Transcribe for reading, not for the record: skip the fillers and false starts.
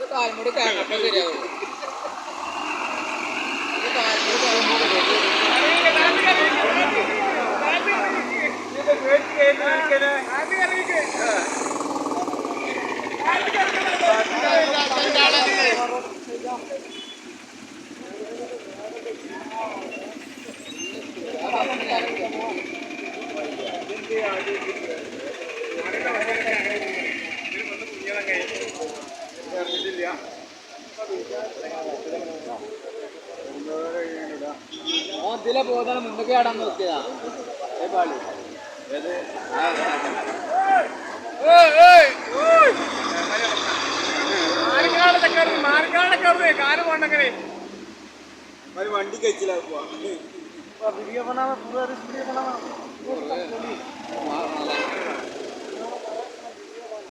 കാൽമുടി കേൾക്കട്ടെ ശരിയാവും. ഇതിലെ പോകാൻ മുന്നൊക്കെ ആടാൻ നോക്കിയതാ കാല് പോണ്ടങ്ങനെ वंडी कैसी लगा